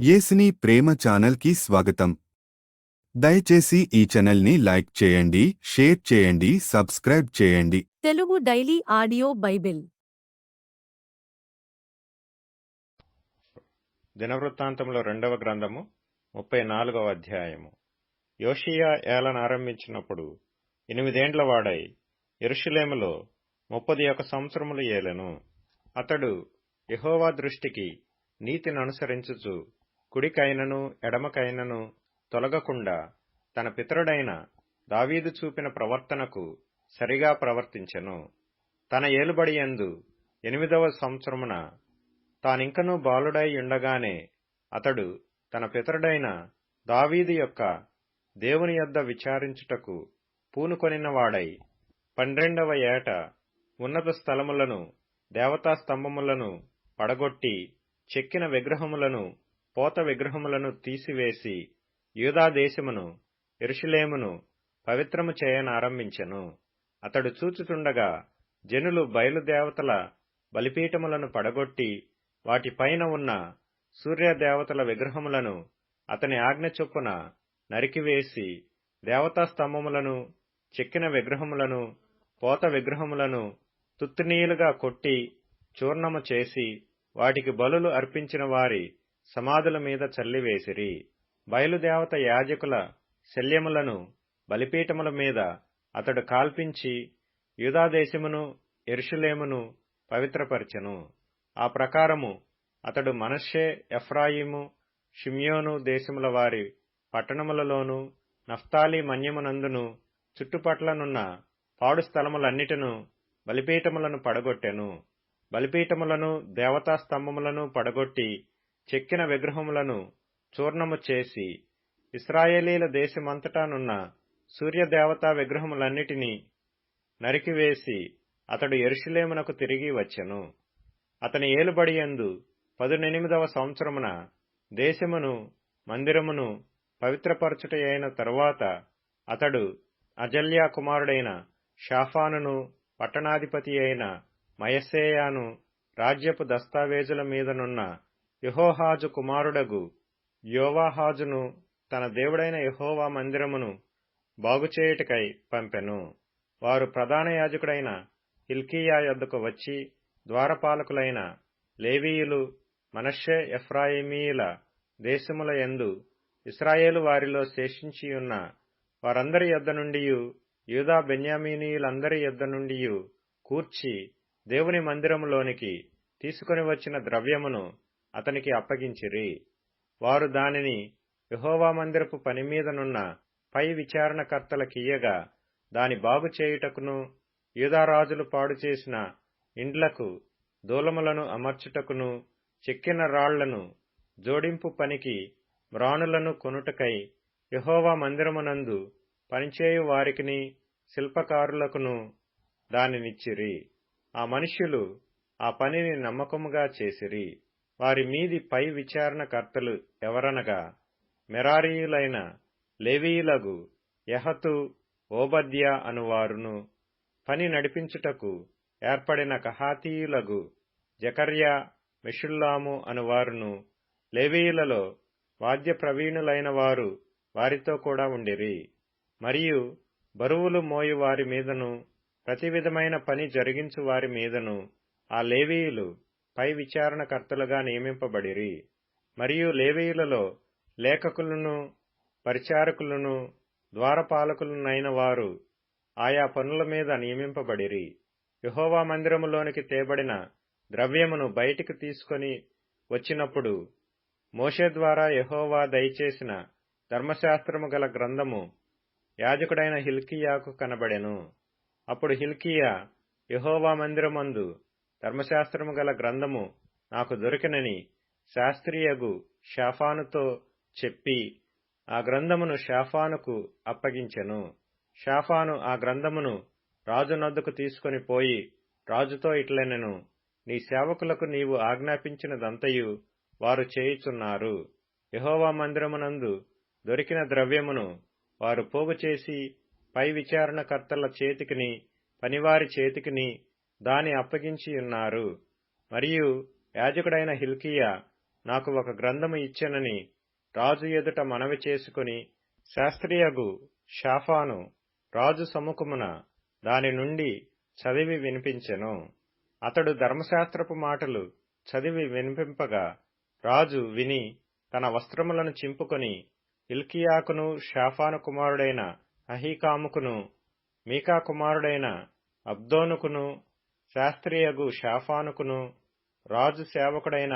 యేసుని ప్రేమ ఛానల్కి స్వాగతం. దయచేసి ఈ ఛానల్ని లైక్ చేయండి, షేర్ చేయండి, సబ్స్క్రైబ్ చేయండి. తెలుగు డైలీ ఆడియో బైబిల్ దినవృత్తాంతములో 2వ గ్రంథము 34వ అధ్యాయము. యోషీయా ఏలనారంభించినప్పుడు 8 వాడై యెరూషలేములో 31 సంవత్సరములు ఏలెను. అతడు యెహోవా దృష్టికి నీతిననుసరించుచు కుడికైనను ఎడమకైనను తొలగకుండా తన పితరుడైన దావీదు చూపిన ప్రవర్తనకు సరిగా ప్రవర్తించెను. తన ఏలుబడియందు 8వ సంవత్సరమున తానింకనూ బాలుడై ఉండగానే అతడు తన పితరుడైన దావీదు యొక్క దేవుని యొద్ద విచారించుటకు పూనుకొనినవాడై 12వ ఏట ఉన్నత స్థలములను దేవతా స్తంభములను పడగొట్టి చెక్కిన విగ్రహములను పోత విగ్రహములను తీసివేసి యూదా దేశమును యెరూషలేమును పవిత్రము చేయనారంభించెను. అతడు చూచుచుండగా జనులు బయలుదేవతల బలిపీఠములను పడగొట్టి వాటిపైన ఉన్న సూర్యదేవతల విగ్రహములను అతని ఆజ్ఞ చొప్పున నరికివేసి దేవతా స్తంభములను చెక్కిన విగ్రహములను పోత విగ్రహములను తుత్తునీలుగా కొట్టి చూర్ణము చేసి వాటికి బలులు అర్పించిన వారి సమాధుల మీద చల్లివేసిరి. బయలుదేవత యాజకుల శల్యములను బలిపీఠముల మీద అతడు కాల్పించి యూదాదేశమును యెరూషలేమును పవిత్రపరచెను. ఆ ప్రకారము అతడు మనష్షే, ఎఫ్రాయిము, షిమ్యోను దేశముల వారి పట్టణములలోను నఫ్తాలి మన్యమునందును చుట్టుపట్లనున్న పాడు స్థలములన్నిటిను బలిపీఠములను పడగొట్టెను. బలిపీఠములను దేవతా స్తంభములను పడగొట్టి చెక్కిన విగ్రహములను చూర్ణము చేసి ఇశ్రాయేలీల దేశమంతటానున్న సూర్యదేవతా విగ్రహములన్నిటినీ నరికివేసి అతడు యెరూషలేమునకు తిరిగి వచ్చెను. అతని ఏలుబడియందు 18వ సంవత్సరమున దేశమును మందిరమును పవిత్రపరచుటయైన తరువాత అతడు అజల్యా కుమారుడైన షాఫానును పట్టణాధిపతి అయిన మయస్సేయాను రాజ్యపు దస్తావేజుల మీదనున్న యెహోహాజు కుమారుడగు యోవాహాజును తన దేవుడైన యెహోవా మందిరమును బాగుచేయుటకై పంపెను. వారు ప్రధాన యాజకుడైన హిల్కీయా యొద్దకు వచ్చి ద్వారపాలకులైన లేవీయులు మనష్షే, ఎఫ్రాయిమీయుల దేశముల యందు ఇశ్రాయేలు వారిలో శేషించియున్న వారందరి యొద్ద నుండియు యూదా బెన్యామీనీయులందరి యొద్ద నుండియు కూర్చి దేవుని మందిరములోనికి తీసుకొని వచ్చిన ద్రవ్యమును అతనికి అప్పగించిరి. వారు దానిని యెహోవా మందిరపు పనిమీదనున్న పై విచారణకర్తలకియ్యగా దాని బాగు చేయుటకును యూదారాజులు పాడుచేసిన ఇండ్లకు దూలములను అమర్చుటకును చెక్కిన రాళ్లను జోడింపు పనికి మ్రాణులను కొనుటకై యెహోవా మందిరమునందు పనిచేయు వారికిని శిల్పకారులకును దానినిచ్చిరి. ఆ మనుష్యులు ఆ పనిని నమ్మకముగా చేసిరి. వారి మీది పై విచారణకర్తలు ఎవరనగా మెరారీయులైన లేవీయులగు యహతు, ఓబద్యా అనువారును, పని నడిపించుటకు ఏర్పడిన కహాతీయులగు జకర్యా, మెషుల్లాము అనువారును, లేవీయులలో వాద్య ప్రవీణులైన వారు వారితో కూడా ఉండిరి. మరియు బరువులు మోయు వారి మీదను ప్రతి విధమైన పని జరిగించు వారి మీదను ఆ లేవీయులు పై విచారణకర్తలుగా నియమింపబడిరి. మరియు లేవీయులలో లేఖకులను, పరిచారకులను, ద్వారపాలకులనైన వారు ఆయా పనుల మీద నియమింపబడిరి. యెహోవా మందిరములోనికి తేబడిన ద్రవ్యమును బయటికి తీసుకొని వచ్చినప్పుడు మోషే ద్వారా యెహోవా దయచేసిన ధర్మశాస్త్రము గల గ్రంథము యాజకుడైన హిల్కీయాకు కనబడెను. అప్పుడు హిల్కీయా, యెహోవా మందిరమందు ధర్మశాస్త్రము గల గ్రంథము నాకు దొరికినని శాస్త్రియగు షాఫానుతో చెప్పి ఆ గ్రంథమును షాఫానుకు అప్పగించెను. షాఫాను ఆ గ్రంథమును రాజు నొద్దకు తీసుకొని పోయి రాజుతో ఇట్లనెను, నీ సేవకులకు నీవు ఆజ్ఞాపించినదంతయు వారు చేయుచున్నారు. యెహోవా మందిరమునందు దొరికిన ద్రవ్యమును వారు పోగుచేసి పై విచారణకర్తల చేతికిని పనివారి చేతికిని దాని అప్పగించియున్నారు. మరియు యాజకుడైన హిల్కీయా నాకు ఒక గ్రంథము ఇచ్చెనని రాజు ఎదుట మనవి చేసుకుని శాస్త్రియగు షాఫాను రాజు సముఖమున దాని నుండి చదివి వినిపించెను. అతడు ధర్మశాస్త్రపు మాటలు చదివి వినిపింపగా రాజు విని తన వస్త్రములను చింపుకొని హిల్కీయాకును షాఫాను కుమారుడైన అహీకాముకును మీకా కుమారుడైన అబ్దోనుకును శాస్త్రియగు షాఫానుకును రాజు సేవకుడైన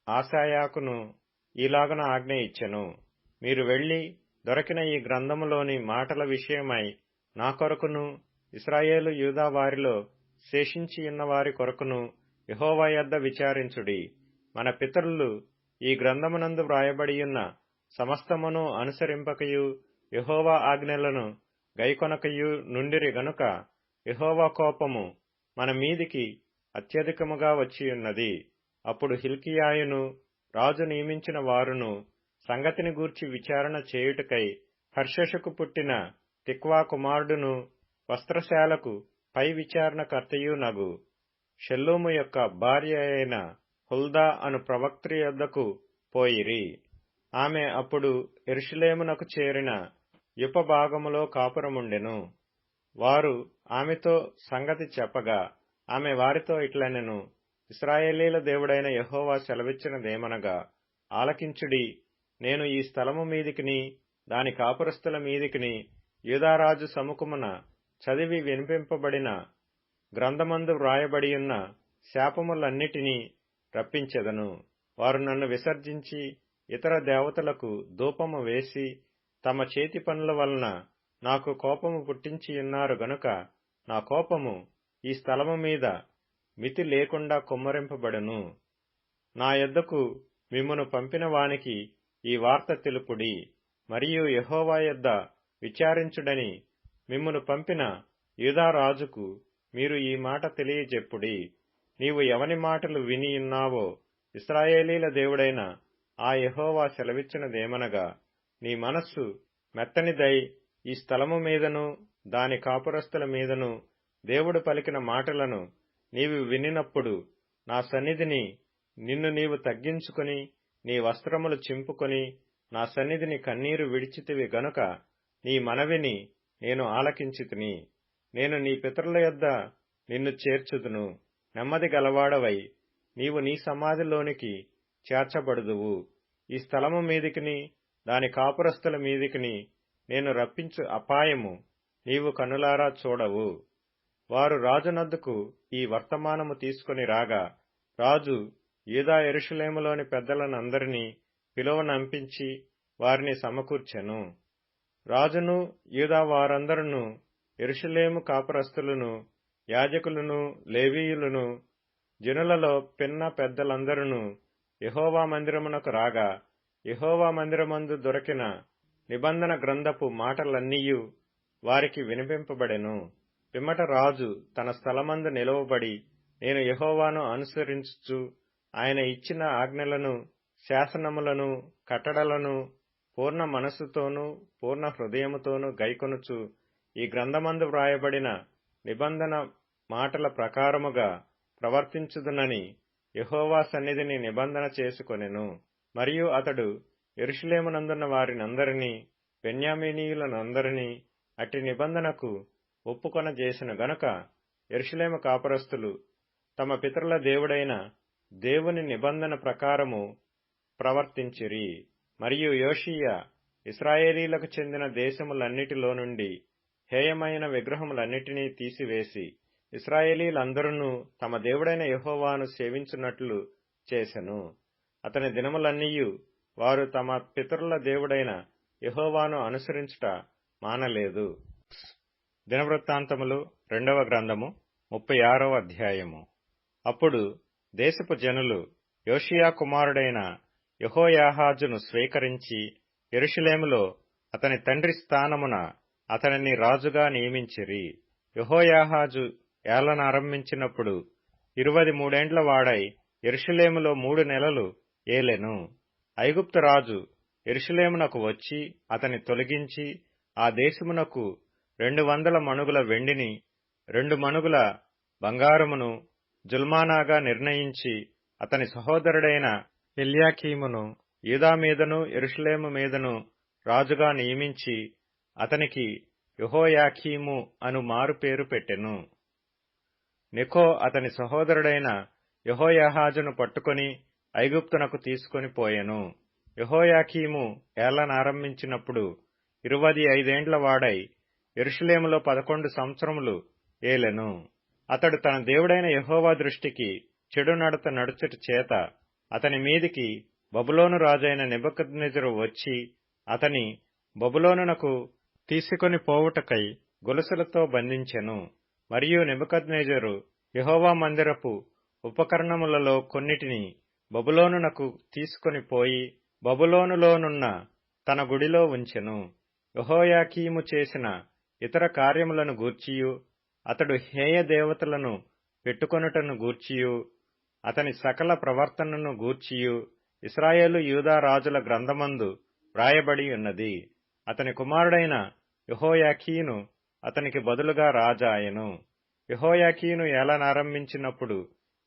ఆసాయాకును ఈలాగున ఆజ్ఞ ఇచ్చెను. మీరు వెళ్లి దొరికిన ఈ గ్రంథములోని మాటల విషయమై నా కొరకును ఇశ్రాయేలు యూదా వారిలో శేషించియున్న వారి కొరకును యెహోవా యొద్ద విచారించుడి. మన పితరులు ఈ గ్రంథమునందు వ్రాయబడియున్న సమస్తమును అనుసరింపకయు యెహోవా ఆజ్ఞలను గైకొనకయు నుండిరి గనుక యెహోవా కోపము మన మీదికి అత్యధికముగా వచ్చియున్నది. అప్పుడు హిల్కీయాయును రాజు నియమించిన వారును సంగతిని గూర్చి విచారణ చేయుటకై హర్షషుకు పుట్టిన తిక్వా కుమారుడును వస్త్రశాలకు పై విచారణకర్తయు నగు షెల్లూము యొక్క భార్య అయిన హుల్దా అను ప్రవక్త్రి యొద్దకు పోయిరి. ఆమె అప్పుడు యెరూషలేమునకు చేరిన యుపభాగములో కాపురముండెను. వారు ఆమెతో సంగతి చెప్పగా ఆమె వారితో ఇట్లనెను, ఇశ్రాయేలీల దేవుడైన యెహోవా సెలవిచ్చినదేమనగా, ఆలకించుడి. నేను ఈ స్థలము మీదికిని దాని కాపురస్తుల మీదికిని యూదారాజు సముఖమున చదివి వినిపింపబడిన గ్రంథమందు వ్రాయబడియున్న శాపములన్నిటినీ రప్పించెదను. వారు నన్ను విసర్జించి ఇతర దేవతలకు ధూపము వేసి తమ చేతి పనుల వలన నాకు కోపము పుట్టించియున్నారు గనుక నా కోపము ఈ స్థలము మీద మితి లేకుండా కుమ్మరింపబడును. నా యొద్దకు మిమ్మును పంపిన వానికి ఈ వార్త తెలుపుడి. మరియు యెహోవా యొద్ద విచారించుడని మిమ్మును పంపిన యూదారాజుకు మీరు ఈ మాట తెలియజెప్పుడి. నీవు ఎవని మాటలు వినియున్నావో ఇశ్రాయేలీల దేవుడైన ఆ యెహోవా సెలవిచ్చినదేమనగా, నీ మనస్సు మెత్తనిదై ఈ స్థలము మీదను దాని కాపురస్తుల మీదను దేవుడు పలికిన మాటలను నీవు వినినప్పుడు నా సన్నిధిని నిన్ను నీవు తగ్గించుకొని నీ వస్త్రములు చింపుకొని నా సన్నిధిని కన్నీరు విడిచితివి గనుక నీ మనవిని నేను ఆలకించితిని. నేను నీ పితరుల యొద్ద నిన్ను చేర్చుదును. నెమ్మది గలవాడవై నీవు నీ సమాధిలోనికి చేర్చబడుదువు. ఈ స్థలము మీదికిని దాని కాపురస్తుల మీదికిని నేను రప్పించు అపాయము నీవు కనులారా చూడవు. వారు రాజునద్దకు ఈ వర్తమానము తీసుకొని రాగా రాజు యూదా యెరూషలేములోని పెద్దలనందరినీ పిలువనంపించి వారిని సమకూర్చెను. రాజును యూదా వారందరును యెరూషలేము కాపురస్తులను యాజకులను లేవీయులను జనులలో పిన్న పెద్దలందరూ యెహోవా మందిరమునకు రాగా యెహోవా మందిరమందు దొరికిన నిబంధన గ్రంథపు మాటలన్నీయు వారికి వినిపింపబడెను. పిమ్మట రాజు తన స్థలమందు నిలవబడి నేను యెహోవాను అనుసరించుచు ఆయన ఇచ్చిన ఆజ్ఞలను శాసనములను కట్టడలను పూర్ణ మనస్సుతోనూ పూర్ణ హృదయముతోనూ గైకొనుచు ఈ గ్రంథమందు వ్రాయబడిన నిబంధన మాటల ప్రకారముగా ప్రవర్తించుదునని యెహోవా సన్నిధిని నిబంధన చేసుకొనెను. మరియు అతడు యెరూషలేమునందున్న వారినందరినీ బెన్యామీనీయులనందరినీ అట్టి నిబంధనకు ఒప్పుకొనజేసిన గనుక యెరూషలేము కాపురస్తులు తమ పితరుల దేవుడైన దేవుని నిబంధన ప్రకారము ప్రవర్తించిరి. మరియు యోషీయా ఇశ్రాయేలీలకు చెందిన దేశములన్నిటిలో నుండి హేయమైన విగ్రహములన్నిటినీ తీసివేసి ఇశ్రాయేలీలందరూ తమ దేవుడైన యెహోవాను సేవించున్నట్లు చేసెను. అతని దినములన్నీయు వారు తమ పితరుల దేవుడైన యెహోవాను అనుసరించుట మానలేదు. దినవృత్తాంతములు 2వ గ్రంథము 36వ అధ్యాయము. అప్పుడు దేశపు జనులు యోషీయా కుమారుడైన యెహోయాహాజును స్వీకరించి యెరూషలేములో అతని తండ్రి స్థానమున అతనిని రాజుగా నియమించిరి. యెహోయాహాజు ఏలనారంభించినప్పుడు 23 వాడై యెరూషలేములో 3 నెలలు ఏలెను. ఐగుప్తు రాజు యెరూషలేమునకు వచ్చి అతని తొలగించి ఆ దేశమునకు 200 మణుగుల వెండిని 2 మణుగుల బంగారమును జుల్మానాగా నిర్ణయించి అతని సహోదరుడైన ఎల్యాకీమును యూదా మీదను యెరూషలేము మీదను రాజుగా నియమించి అతనికి యెహోయాకీము అను మారు పేరు పెట్టెను. నెకో అతని సహోదరుడైన యెహోయాహాజును పట్టుకొని ఐగుప్తునకు తీసుకొని పోయెను. యెహోయాకీము ఏలనారంభించినప్పుడు 25 వాడై యెరూషలేములో 11 సంవత్సరములు ఏలెను. అతడు తన దేవుడైన యెహోవా దృష్టికి చెడు నడత నడుచుట చేత అతని మీదికి బబులోను రాజైన నెబుకద్నెజరు వచ్చి అతని బబులోనునకు తీసుకొని పోవుటకై గొలుసులతో బంధించెను. మరియు నెబుకద్నెజరు యెహోవా మందిరపు ఉపకరణములలో కొన్నిటిని బబులోనునకు తీసుకొని పోయి బబులోనులోనున్న తన గుడిలో ఉంచెను. యెహోయాకీము చేసిన ఇతర కార్యములను గూర్చియు అతడు హేయ దేవతలను పెట్టుకొనుటను గూర్చియు అతని సకల ప్రవర్తనను గూర్చియు ఇశ్రాయేలు యూదా రాజుల గ్రంథమందు వ్రాయబడి ఉన్నది. అతని కుమారుడైన యెహోయాకీను అతనికి బదులుగా రాజాయెను. యెహోయాకీను ఏలనారంభించినప్పుడు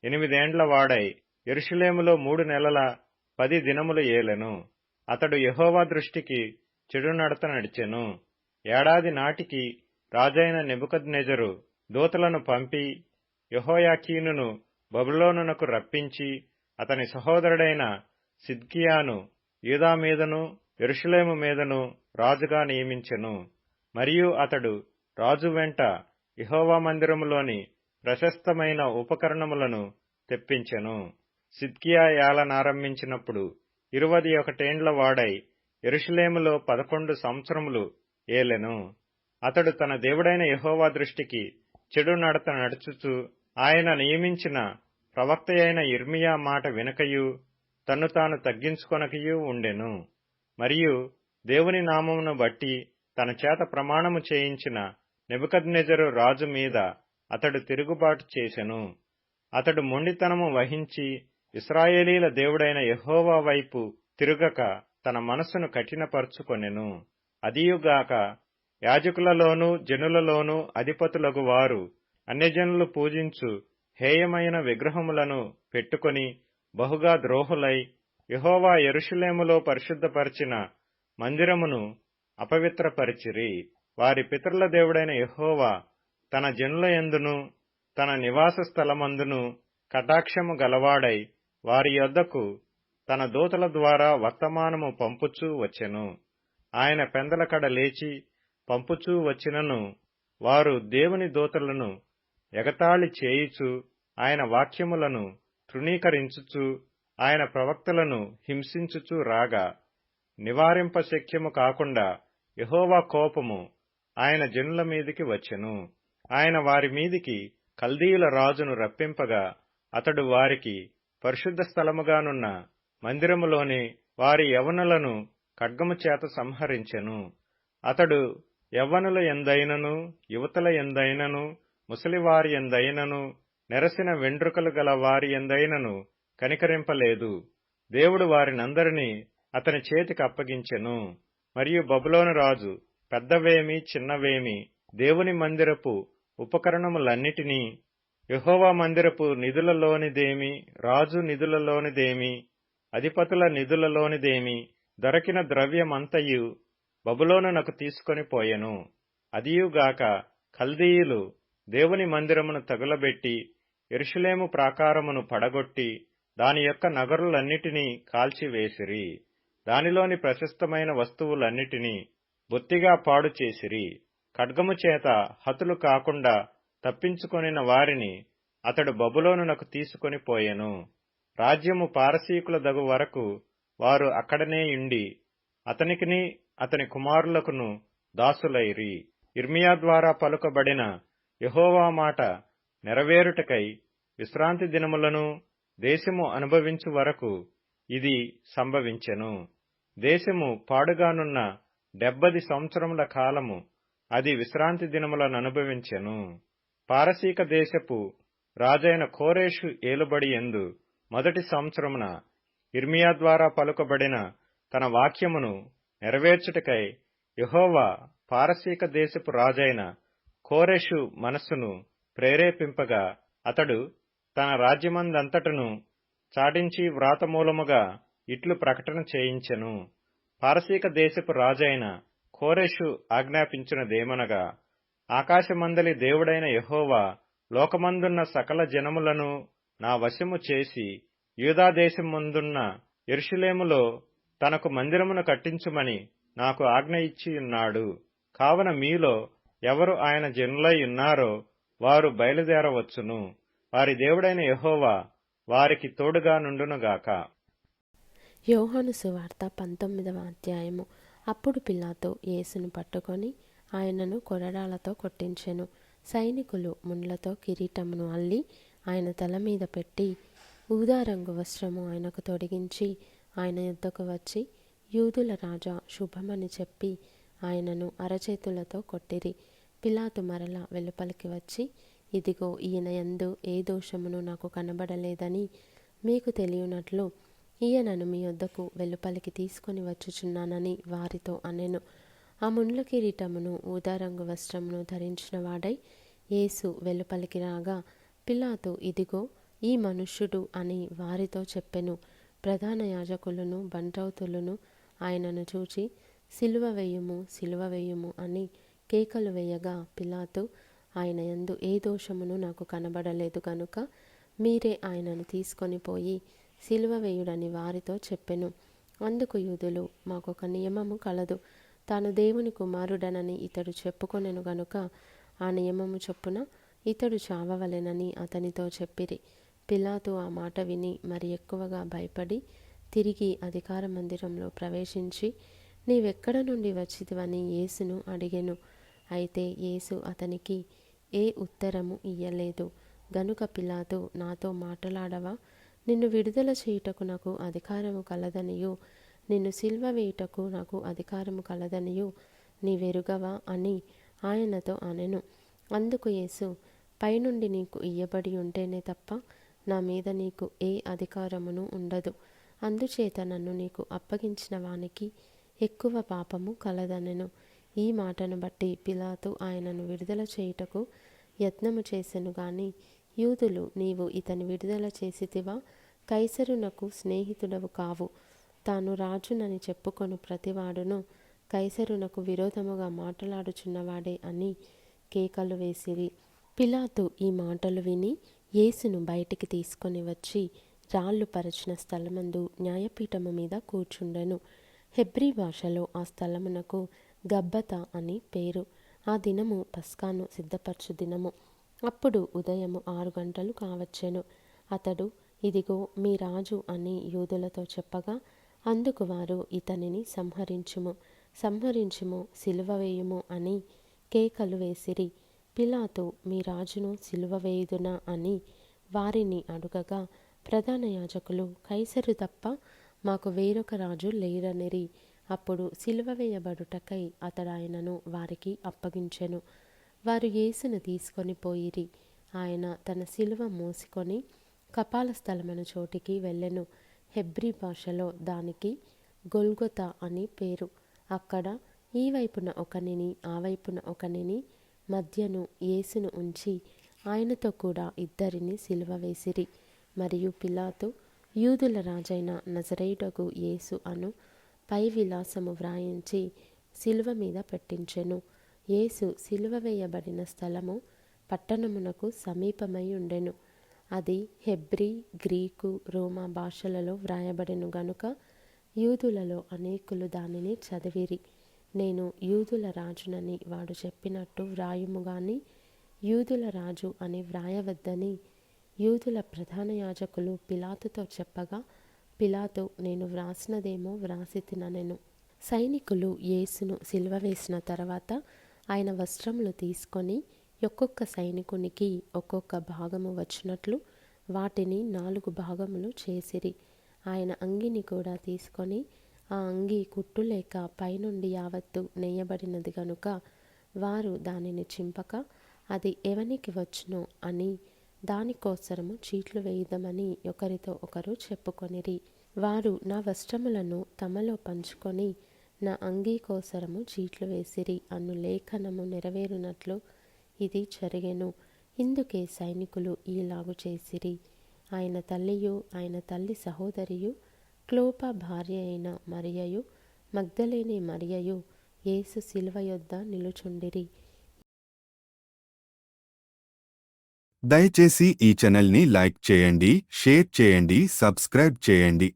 8 వాడై యెరూషలేములో 3 నెలల 10 దినములు ఏలెను. అతడు యెహోవా దృష్టికి చెడు నడత నడిచెను. ఏడాది నాటికి రాజైన నెబుకద్నెజరు దూతలను పంపి యెహోయాకీనును బబులోనునకు రప్పించి అతని సహోదరుడైన సిద్కియాను యూదా మీదను యెరూషలేము మీదను రాజుగా నియమించెను. మరియు అతడు రాజు వెంట యెహోవా మందిరములోని ప్రశస్తమైన ఉపకరణములను తెప్పించెను. సిద్కియా ఏలనారంభించినప్పుడు 21 వాడై యెరూషలేములో 11 సంవత్సరములు ఏలెను. అతడు తన దేవుడైన యెహోవా దృష్టికి చెడు నడత నడుచుచు ఆయన నియమించిన ప్రవక్తయైన యిర్మీయా మాట వినకయు తన్ను తాను తగ్గించుకొనకయు ఉండెను. మరియు దేవుని నామమును బట్టి తన చేత ప్రమాణము చేయించిన నెబుకద్నెజరు రాజు మీద అతడు తిరుగుబాటు చేసెను. అతడు మొండితనము వహించి ఇశ్రాయేలీల దేవుడైన యెహోవా వైపు తిరుగక తన మనస్సును కఠినపరుచుకొనెను. అదియుగాక యాజకులలోనూ జనులలోనూ అధిపతులగు వారు అన్యజనులు పూజించు హేయమైన విగ్రహములను పెట్టుకొని బహుగా ద్రోహులై యెహోవా యెరూషలేములో పరిశుద్ధపరిచిన మందిరమును అపవిత్రపరిచిరి. వారి పితరుల దేవుడైన యెహోవా తన జనుల యందును తన నివాస స్థలమందును కటాక్షము గలవాడై వారి యొద్దకు తన దూతల ద్వారా వర్తమానము పంపుచూ వచ్చెను. ఆయన పెందలకడ లేచి పంపుచూ వచ్చినను వారు దేవుని దూతలను ఎగతాళి చేయుచు ఆయన వాక్యములను తృణీకరించుచు ఆయన ప్రవక్తలను హింసించుచు రాగా నివారింపశక్యము కాకుండా యెహోవా కోపము ఆయన జనుల మీదికి వచ్చెను. ఆయన వారి మీదికి కల్దీయుల రాజును రప్పింపగా అతడు వారికి పరిశుద్ధ స్థలముగానున్న మందిరములోని వారి యవ్వనులను ఖడ్గము చేత సంహరించెను. అతడు యవ్వనుల యందైనను యువతుల యందైనను ముసలివారి యందైనను నెరసిన వెండ్రుకలు గల వారి యందైనను కనికరింపలేదు. దేవుడు వారినందరినీ అతని చేతికి అప్పగించెను. మరియు బబులోను రాజు పెద్దవేమి చిన్నవేమి దేవుని మందిరపు ఉపకరణములన్నిటినీ యెహోవా మందిరపు నిధులలోనిదేమి రాజు నిధులలోనిదేమి అధిపతుల నిధులలోనిదేమి దొరకిన ద్రవ్యమంతయు బబులోనునకు తీసుకొని పోయెను. అదియుగాక కల్దీయులు దేవుని మందిరమును తగులబెట్టి యెరూషలేము ప్రాకారమును పడగొట్టి దాని యొక్క నగరులన్నిటినీ కాల్చివేసిరి. దానిలోని ప్రశస్తమైన వస్తువులన్నిటినీ బొత్తిగా పాడు చేసిరి. ఖడ్గము చేత హతులు కాకుండా తప్పించుకొనిన వారిని అతడు బబులోనునకు తీసుకొని పోయెను. రాజ్యము పారసీకుల దగు వరకు వారు అక్కడనే యుండి అతనికిని అతని కుమారులకును దాసులైరి. యిర్మీయా ద్వారా పలుకబడిన యెహోవా మాట నెరవేరుటకై విశ్రాంతి దినములను దేశము అనుభవించు వరకు ఇది సంభవించెను. దేశము పాడుగానున్న 70 సంవత్సరముల కాలము అది విశ్రాంతి దినములను అనుభవించెను. పారసీక దేశపు రాజైన కోరేషు ఏలుబడి యందు మొదటి సంవత్సరమున యిర్మీయా ద్వారా పలుకబడిన తన వాక్యమును నెరవేర్చుటకై యెహోవా పారసీక దేశపు రాజైన కోరెషు మనస్సును ప్రేరేపింపగా అతడు తన రాజ్యమందంతటను చాటించి వ్రాతమూలముగా ఇట్లు ప్రకటన చేయించెను. పారసీక దేశపు రాజైన కోరెషు ఆజ్ఞాపించినదేమనగా, ఆకాశమందలి దేవుడైన యెహోవా లోకమందున్న సకల జనములను నా వశము చేసి యూదాదేశమందున్న యెరూషలేములో తనకు మందిరమును కట్టించుమని నాకు ఆజ్ఞ ఇచ్చియున్నాడు. కావున మీలో ఎవరు ఆయన జనులై ఉన్నారో వారు బయలుదేరవచ్చును. వారి దేవుడైన యెహోవా వారికి తోడుగా నుండునుగాక. యోహాను సువార్త 19వ అధ్యాయము. అప్పుడు పిలాతు యేసును పట్టుకొని ఆయనను కొరడాలతో కొట్టించెను. సైనికులు ముండ్లతో కిరీటమును అల్లి ఆయన తల మీద పెట్టి ఊదారంగు వస్త్రము ఆయనకు తొడిగించి ఆయన యుద్ధకు వచ్చి, యూదుల రాజా శుభమని చెప్పి ఆయనను అరచేతులతో కొట్టిరి. పిలాతు మరల వెలుపలికి వచ్చి, ఇదిగో ఈయన యందు ఏ దోషమును నాకు కనబడలేదని మీకు తెలియనట్లు ఈయనను మీ వద్దకు వెలుపలికి తీసుకొని వచ్చుచున్నానని వారితో అనెను. ఆ ముండ్ల కిరీటమును ఊదారంగు వస్త్రమును ధరించిన వాడై యేసు వెలుపలికి రాగా, పిలాతు ఇదిగో ఈ మనుష్యుడు అని వారితో చెప్పెను. ప్రధాన యాజకులను బంట్రౌతులను ఆయనను చూచి, సిలువ వేయుము, సిలువ వేయుము అని కేకలు వేయగా, పిలాతు ఆయన యందు ఏ దోషమును నాకు కనబడలేదు గనుక మీరే ఆయనను తీసుకొని పోయి సిలువ వేయుడని వారితో చెప్పెను. అందుకు యూదులు, మాకొక నియమము కలదు, తాను దేవుని కుమారుడనని ఇతడు చెప్పుకొనెను గనుక ఆ నియమము చొప్పున ఇతడు చావవలెనని అతనితో చెప్పిరి. పిలాతు ఆ మాట విని మరి ఎక్కువగా భయపడి తిరిగి అధికార మందిరంలో ప్రవేశించి, నీవెక్కడ నుండి వచ్చితివని యేసును అడిగెను. అయితే యేసు అతనికి ఏ ఉత్తరము ఇయ్యలేదు. గనుక పిలాతు, నాతో మాటలాడవా? నిన్ను విడుదల చేయుటకు నాకు అధికారము కలదనియు నిన్ను సిల్వ వేయుటకు నాకు అధికారము కలదనియు నీవెరుగవా అని ఆయనతో అనెను. అందుకు యేసు, పైనుండి నీకు ఇయ్యబడి ఉంటేనే తప్ప నా మీద నీకు ఏ అధికారమును ఉండదు. అందుచేత నన్ను నీకు అప్పగించిన వానికి ఎక్కువ పాపము కలదనెను. ఈ మాటను బట్టి పిలాతు ఆయనను విడుదల చేయుటకు యత్నము చేసెను గాని యూదులు, నీవు ఇతని విడుదల చేసితివా? కైసరునకు స్నేహితుడవు కావు. తాను రాజునని చెప్పుకొను ప్రతివాడును కైసరునకు విరోధముగా మాట్లాడుచున్నవాడే అని కేకలు వేసిరి. పిలాతు ఈ మాటలు విని యేసును బయటికి తీసుకొని వచ్చి రాళ్ళు పరచిన స్థలమందు న్యాయపీఠము మీద కూర్చుండెను. హెబ్రీ భాషలో ఆ స్థలమునకు గబ్బత అని పేరు. ఆ దినము పస్కాను సిద్ధపరచు దినము. అప్పుడు ఉదయము 6 గంటలు కావచ్చెను. అతడు, ఇదిగో మీ రాజు అని యూదులతో చెప్పగా, అందుకు వారు, ఇతనిని సంహరించుము, సంహరించుము, సిలువ వేయుము అని కేకలు వేసిరి. పిలాతు, మీ రాజును సిలువ వేయుదునా అని వారిని అడుగగా, ప్రధాన యాజకులు, కైసరు తప్ప మాకు వేరొక రాజు లేరనిరి. అప్పుడు సిలువ వేయబడుటకై అతడాయనను వారికి అప్పగించెను. వారు యేసును తీసుకొని పోయిరి. ఆయన తన సిలువ మోసికొని కపాల స్థలమైన చోటికి వెళ్ళెను. హెబ్రీ భాషలో దానికి గొల్గొతా అని పేరు. అక్కడ ఈ వైపున ఒకనిని ఆ వైపున ఒకనిని మధ్యను యేసును ఉంచి ఆయనతో కూడా ఇద్దరిని సిలువ వేసిరి. మరియు పిలాతు యూదుల రాజైన నజరేయుడగు యేసు అను పై విలాసము వ్రాయించి సిలువ మీద పెట్టించెను. యేసు సిలువ వేయబడిన స్థలము పట్టణమునకు సమీపమై ఉండెను. అది హెబ్రీ, గ్రీకు, రోమా భాషలలో వ్రాయబడెను గనుక యూదులలో అనేకులు దానిని చదివిరి. నేను యూదుల రాజునని వాడు చెప్పినట్టు వ్రాయుము గాని యూదుల రాజు అని వ్రాయవద్దని యూదుల ప్రధాన యాజకులు పిలాతుతో చెప్పగా, పిలాతు, నేను వ్రాసినదేమో వ్రాసితిననెను. సైనికులు యేసును సిలువ వేసిన తర్వాత ఆయన వస్త్రములు తీసుకొని ఒక్కొక్క సైనికునికి ఒక్కొక్క భాగము వచ్చినట్లు వాటిని 4 భాగములు చేసిరి. ఆయన అంగిని కూడా తీసుకొని ఆ అంగి కుట్టు లేక పైనుండి యావత్తు నేయబడినది గనుక వారు దానిని చింపక, అది ఎవనికి వచ్చునో అని దానికోసరము చీట్లు వేయుదమని ఒకరితో ఒకరు చెప్పుకొనిరి. వారు నా వస్త్రములను తమలో పంచుకొని నా అంగీ కోసరము చీట్లు వేసిరి అను లేఖనము నెరవేరునట్లు ఇది జరిగెను. ఇందుకే సైనికులు ఈలాగు చేసిరి. ఆయన తల్లియు ఆయన తల్లి సహోదరియు క్లోప భార్య అయిన మరియయు మగ్దలేని మరియయు యేసు శిలువ యొద్ద నిలుచుండిరి. దయచేసి ఈ ఛానల్ని లైక్ చేయండి, షేర్ చేయండి, సబ్స్క్రైబ్ చేయండి.